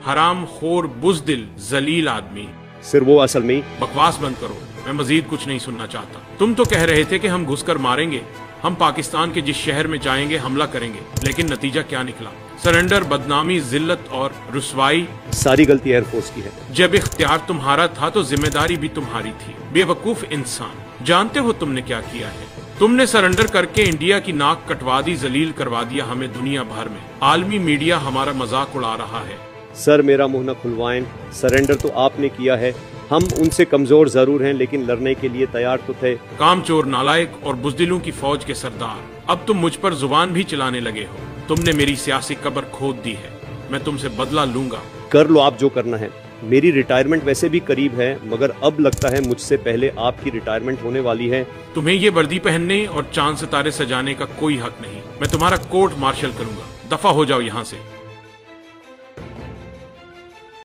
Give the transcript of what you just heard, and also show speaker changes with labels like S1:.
S1: हराम खोर बुज़दिल जलील आदमी।
S2: सर वो असल में।
S1: बकवास बंद करो, मैं मजीद कुछ नहीं सुनना चाहता। तुम तो कह रहे थे कि हम घुसकर मारेंगे, हम पाकिस्तान के जिस शहर में जाएंगे हमला करेंगे, लेकिन नतीजा क्या निकला? सरेंडर, बदनामी, जिल्लत और रुसवाई।
S2: सारी गलती एयरफोर्स की है।
S1: जब इख्तियार तुम्हारा था तो जिम्मेदारी भी तुम्हारी थी। बेवकूफ इंसान, जानते हो तुमने क्या किया है? तुमने सरेंडर करके इंडिया की नाक कटवा दी, जलील करवा दिया हमें दुनिया भर में। आलमी मीडिया हमारा मजाक उड़ा रहा है।
S2: सर मेरा मुंह न खुलवाएं, सरेंडर तो आपने किया है। हम उनसे कमजोर जरूर हैं लेकिन लड़ने के लिए तैयार तो थे।
S1: कामचोर, नालायक और बुज़दिलों की फौज के सरदार, अब तुम मुझ पर जुबान भी चलाने लगे हो। तुमने मेरी सियासी कब्र खोद दी है, मैं तुमसे बदला लूंगा।
S2: कर लो आप जो करना है। मेरी रिटायरमेंट वैसे भी करीब है, मगर अब लगता है मुझसे पहले आपकी रिटायरमेंट होने वाली है।
S1: तुम्हें ये वर्दी पहनने और चांद सितारे सजाने का कोई हक नहीं। मैं तुम्हारा कोर्ट मार्शल करूंगा। दफा हो जाओ यहाँ से।